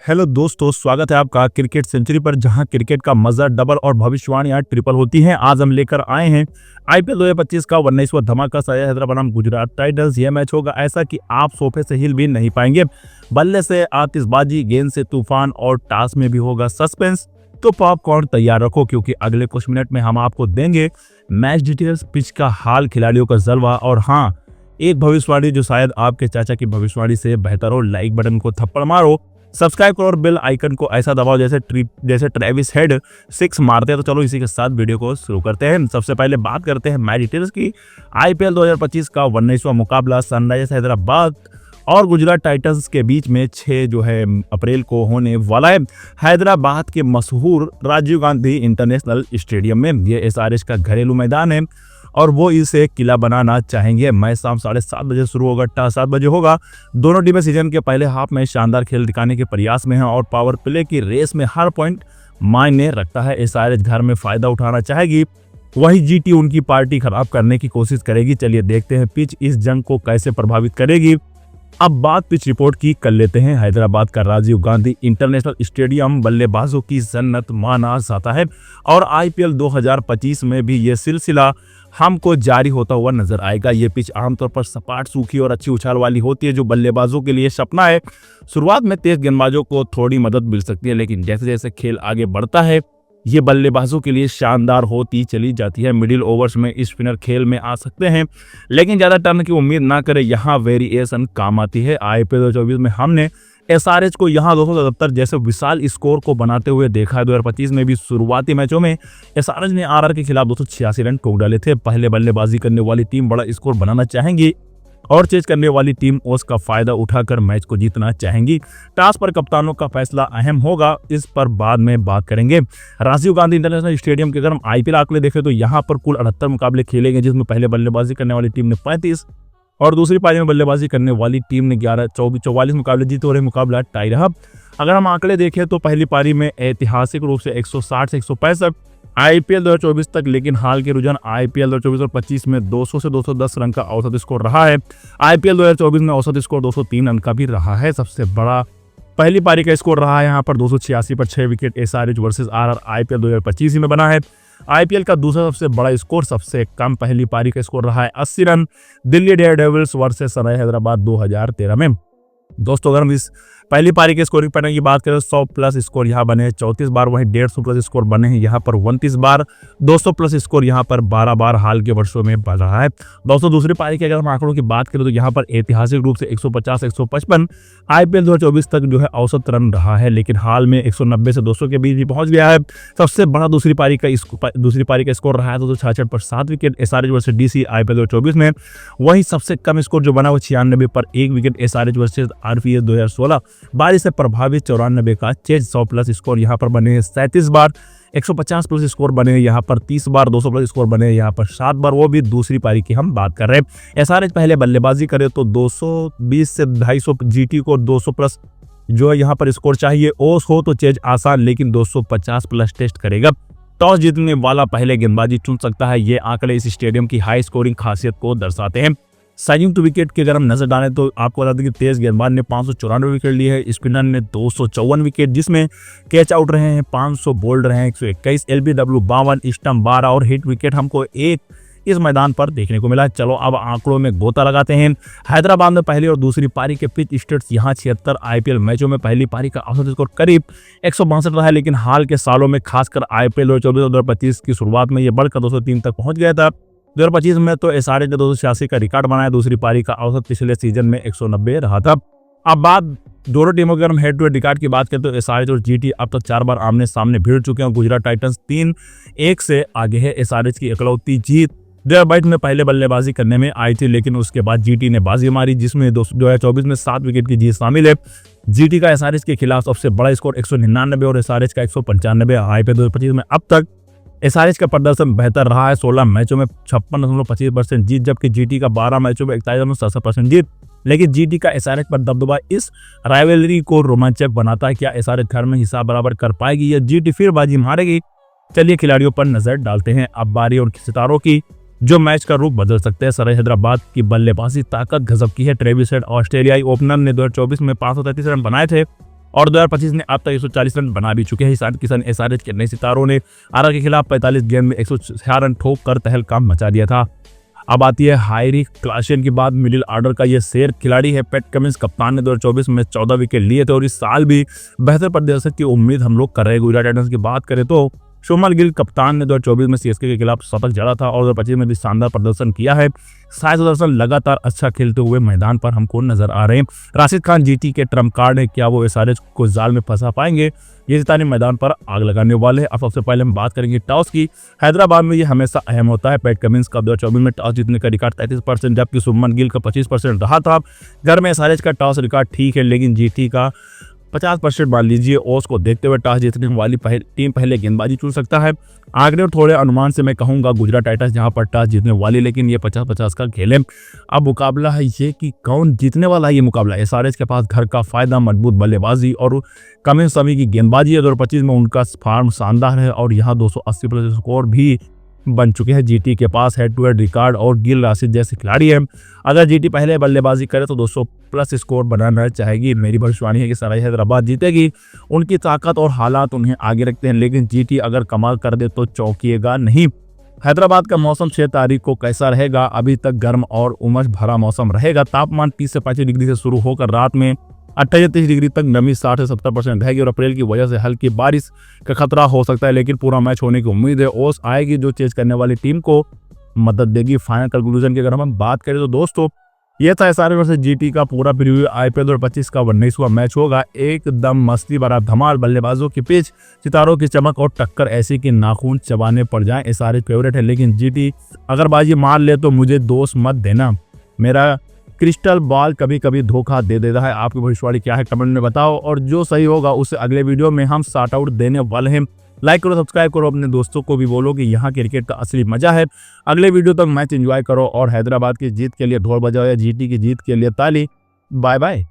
Hello दोस्तों, स्वागत है आपका क्रिकेट सेंचुरी पर, जहां क्रिकेट का मजा डबल और भविष्यवाणियां ट्रिपल होती हैं। आज हम लेकर आए हैं आईपीएल 2025 का 19वां धमाका सनराइजर्स हैदराबाद बनाम गुजरात टाइटंस। यह मैच होगा ऐसा कि आप सोफे से हिल भी नहीं पाएंगे। बल्ले से आतिशबाजी, गेंद से तूफान और टॉस में भी होगा सस्पेंस। तो पॉपकॉर्न तैयार रखो, क्योंकि अगले कुछ मिनट में हम आपको देंगे मैच डिटेल्स, पिच का हाल, खिलाड़ियों का जलवा और हाँ, एक भविष्यवाणी जो शायद आपके चाचा की भविष्यवाणी से बेहतर हो। लाइक बटन को थप्पड़ मारो, सब्सक्राइब करो और बेल आइकन को ऐसा दबाओ जैसे ट्रेविस हेड 6 मारते हैं। तो चलो इसी के साथ वीडियो को शुरू करते हैं। सबसे पहले बात करते हैं मैच डिटेल्स की। आईपीएल 2025 का 19वां मुकाबला सनराइजर्स हैदराबाद और गुजरात टाइटंस के बीच में 6 अप्रैल को होने वाला है, हैदराबाद के मशहूर राजीव गांधी इंटरनेशनल स्टेडियम में। ये एसआरएच का घरेलू मैदान है और वो इसे किला बनाना चाहेंगे। मैच शाम 7:30 बजे शुरू होगा, टॉस 7 बजे होगा। दोनों टीमें सीजन के पहले हाफ में शानदार खेल दिखाने के प्रयास में हैं और पावर प्ले की रेस में हर पॉइंट मायने रखता है। एसआरएच घर में फायदा उठाना चाहेगी, वही जीटी उनकी पार्टी खराब करने की कोशिश करेगी। चलिए देखते हैं पिच इस जंग को कैसे प्रभावित करेगी। अब बात पिच रिपोर्ट की कर लेते हैं। हैदराबाद का राजीव गांधी इंटरनेशनल स्टेडियम बल्लेबाजों की जन्नत माना जाता है और आईपीएल 2025 में भी ये सिलसिला हमको जारी होता हुआ नजर आएगा। ये पिच आमतौर पर सपाट, सूखी और अच्छी उछाल वाली होती है, जो बल्लेबाजों के लिए सपना है। शुरुआत में तेज गेंदबाजों को थोड़ी मदद मिल सकती है, लेकिन जैसे जैसे खेल आगे बढ़ता है ये बल्लेबाजों के लिए शानदार होती चली जाती है। मिडिल ओवर्स में स्पिनर खेल में आ सकते हैं, लेकिन ज्यादा टर्न की उम्मीद ना करें, यहाँ वेरिएशन काम आती है। आईपीएल 2024 में हमने एसआरएच को यहाँ 277 जैसे विशाल स्कोर को बनाते हुए देखा है। 2025 में भी शुरुआती मैचों में एसआरएच ने आरआर के खिलाफ 286 रन ठोक डाले थे। पहले बल्लेबाजी करने वाली टीम बड़ा स्कोर बनाना चाहेंगी और चेज करने वाली टीम ओस का फायदा उठाकर मैच को जीतना चाहेंगी। टॉस पर कप्तानों का फैसला अहम होगा, इस पर बाद में बात करेंगे। राजीव गांधी इंटरनेशनल स्टेडियम के अगर हम आईपीएल आंकड़े देखें तो यहाँ पर कुल 78 मुकाबले खेले गए, जिसमें पहले बल्लेबाजी करने वाली टीम ने 35 और दूसरी पारी में बल्लेबाजी करने वाली टीम ने 44 मुकाबले जीते और ये मुकाबला टाई रहा। अगर हम आंकड़े देखें तो पहली पारी में ऐतिहासिक रूप से 160 से 165 आईपीएल 2024 तक, लेकिन हाल के रुझान आईपीएल 2024 और 25 में 200 से 210 रन का औसत स्कोर रहा है। आईपीएल 2024 में औसत स्कोर 203 रन का भी रहा है। सबसे बड़ा पहली पारी का स्कोर रहा है यहाँ पर 286 पर 6 wicket SRH versus RR IPL 2025 में बना है। आईपीएल का दूसरा सबसे बड़ा स्कोर, सबसे कम पहली पारी का स्कोर रहा है 80 run, Delhi Daredevils versus Sunrisers Hyderabad 2013 में। दोस्तों अगर हम इस पहली पारी के स्कोरिंग पैटर्न की बात करें, 100 प्लस स्कोर यहाँ बने हैं 34 बार, वहीं 150 प्लस स्कोर बने हैं यहाँ पर 29 बार, 200 प्लस स्कोर यहाँ पर 12 बार हाल के वर्षों में बन रहा है। दोस्तों दूसरी पारी के अगर हम आंकड़ों की बात करें तो यहाँ पर ऐतिहासिक रूप से 150 से 155 आईपीएल 2024 तक जो है औसत रन रहा है, लेकिन हाल में 190 से 200 के बीच भी पहुंच गया है। सबसे बड़ा दूसरी पारी का स्कोर रहा है 266 पर 7 wicket SRH versus DC IPL 2024 में। वहीं सबसे कम स्कोर जो बना वो 96 पर 1 विकेट एसआरएच वर्सेस आरपीएस 2016। बारिश से प्रभावित 94 का चेज 100 प्लस स्कोर यहाँ पर बने हैं 37 बार, 150 प्लस स्कोर बने हैं यहाँ पर 30 बार, 200 प्लस स्कोर बने हैं यहाँ पर 7 बार, वो भी दूसरी पारी की हम बात कर रहे हैं। एसआरएच पहले बल्लेबाजी करे तो 220 से 250 जीटी को 200 प्लस जो है यहाँ पर स्कोर चाहिए। ओस हो तो चेज आसान, लेकिन 250 प्लस टेस्ट करेगा। टॉस जीतने वाला पहले गेंदबाजी चुन सकता है। ये आंकड़े इस स्टेडियम की हाई स्कोरिंग खासियत को दर्शाते हैं। संयुक्त विकेट की अगर हम नजर डालें तो आपको बता दें कि तेज गेंदबाज ने 594 विकेट लिए है, स्पिनर ने 254 विकेट, जिसमें कैच आउट रहे हैं 500, बोल्ड रहे हैं 121, एलबीडब्ल्यू 52, स्टंप 12 और हिट विकेट हमको 1 इस मैदान पर देखने को मिला। चलो अब आंकड़ों में गोता लगाते हैं। हैदराबाद में पहली और दूसरी पारी के पिच स्टेट्स यहाँ 76 आईपीएल मैचों में पहली पारी का औसत स्कोर करीब 162 रहा है, लेकिन हाल के सालों में खासकर आईपीएल 2024 और 2025 की शुरुआत में यह बढ़कर 203 तक पहुंच गया था। 2025 में तो एसआरएच ने 286 का रिकॉर्ड बनाया। दूसरी पारी का औसत पिछले सीजन में 190 रहा था। अब बात दोनों टीमों की अगर हम हेड टू हेड रिकॉर्ड की बात करें तो एसआरएच और जीटी अब तक 4 बार आमने सामने भिड़ चुके हैं। गुजरात टाइटंस 3-1 से आगे है। एसआरएच की इकलौती जीत 2022 में पहले बल्लेबाजी करने में आई थी, लेकिन उसके बाद जीटी ने बाजी मारी, जिसमें 2024 में 7 विकेट की जीत शामिल है। जीटी का एसआरएच के खिलाफ सबसे बड़ा स्कोर 199 और एसआरएच का 195 आईपीएल 2025 में। अब तक एसआरएच का प्रदर्शन बेहतर रहा है, 16 मैचों में 56.25% जीत, जबकि जीटी का 12 मैचों में 41.67% जीत। लेकिन जीटी का एसआरएच पर दबदबा इस राइवलरी को रोमांचक बनाता है। क्या एसआरएच घर में हिसाब बराबर कर पाएगी या जीटी फिर बाजी मारेगी? चलिए खिलाड़ियों पर नजर डालते हैं। अब बारी और सितारों की, जो मैच का रूप बदल सकते हैं। सनराइजर्स हैदराबाद की बल्लेबाजी ताकत गजब की है। ट्रेविस हेड ऑस्ट्रेलियाई ओपनर ने 2024 में 533 रन बनाए थे। और 2025 ने अब तक 140 रन बना भी चुके हैं। ईशान किशन एसआरएच के नए सितारों ने आरआर के खिलाफ 45 गेंद में 106 रन ठोक कर तहलका मचा दिया था। अब आती है हायरी क्लासेन की बात। मिडिल ऑर्डर का ये शेर खिलाड़ी है। पैट कमिंस कप्तान ने 2024 में 14 विकेट लिए थे और इस साल भी बेहतर प्रदर्शन की उम्मीद हम लोग कर रहे हैं। गुजरात टाइटंस की बात करें तो शुभमन गिल कप्तान ने 2024 में सीएसके के खिलाफ शतक जड़ा था और 2025 में भी शानदार प्रदर्शन किया है। 7 प्रदर्शन लगातार अच्छा खेलते हुए मैदान पर हमको नजर आ रहे हैं। राशिद खान जीटी के ट्रम्प कार्ड है, क्या वो एसआरएच को जाल में फंसा पाएंगे? ये सितारे मैदान पर आग लगाने वाले हैं। अब सबसे पहले हम बात करेंगे टॉस की। हैदराबाद में ये हमेशा अहम होता है। पैट कमिंस का 2024 में टॉस जीतने का रिकॉर्ड 33%, जबकि शुभमन गिल का 25% रहा था। घर में एसआरएच का टॉस रिकॉर्ड ठीक है, लेकिन जीटी का 50% मान लीजिए। ओस को देखते हुए टॉस जीतने वाली टीम पहले गेंदबाजी चुन सकता है। आंकड़े और थोड़े अनुमान से मैं कहूंगा गुजरात टाइटंस जहां पर टॉस जीतने वाली, लेकिन ये 50-50 का खेल है। अब मुकाबला है ये कि कौन जीतने वाला है। ये मुकाबला एसआरएच के पास घर का फायदा, मजबूत बल्लेबाजी और कम समय की गेंदबाजी है। 2025 में उनका फॉर्म शानदार है और यहाँ 280+ स्कोर भी बन चुके हैं। जीटी के पास हेड टू हेड रिकॉर्ड और गिल राशिद जैसे खिलाड़ी हैं। अगर जीटी पहले बल्लेबाजी करे तो 200+ स्कोर बनाना चाहेगी। मेरी भविष्यवाणी है कि सराय हैदराबाद जीतेगी। उनकी ताकत और हालात उन्हें आगे रखते हैं, लेकिन जीटी अगर कमाल कर दे तो चौंकिएगा नहीं। हैदराबाद का मौसम 6 तारीख को कैसा रहेगा? अभी तक गर्म और उमस भरा मौसम रहेगा। तापमान 30 से 35 डिग्री से शुरू होकर रात में 28-30 डिग्री तक, नमी 60 से 70% रहेगी और अप्रैल की वजह से हल्की बारिश का खतरा हो सकता है, लेकिन पूरा मैच होने की उम्मीद है। ओस आएगी जो चेज करने वाली टीम को मदद देगी। फाइनल कंक्लूजन की अगर हम बात करें तो दोस्तों ये था एसआरएच वर्सेस जीटी का पूरा प्रीव्यू। आईपीएल 2025 का 19वां मैच होगा। एकदम मस्ती भरा धमाल, बल्लेबाजों की पिच, सितारों की चमक और टक्कर ऐसी कि नाखून चबाने पड़ जाएं। एसआरएच फेवरेट है, लेकिन जीटी अगर बाजी मार ले तो मुझे दोष मत देना। मेरा क्रिस्टल बॉल कभी कभी धोखा दे देता है। आपकी भविष्यवाणी क्या है कमेंट में बताओ, और जो सही होगा उसे अगले वीडियो में हम शॉर्ट आउट देने वाले हैं। लाइक करो, सब्सक्राइब करो, अपने दोस्तों को भी बोलो कि यहाँ क्रिकेट का असली मजा है। अगले वीडियो तक मैच एंजॉय करो और हैदराबाद की जीत के लिए ढोल बजाओ या जीटी की जीत के लिए ताली। Bye bye.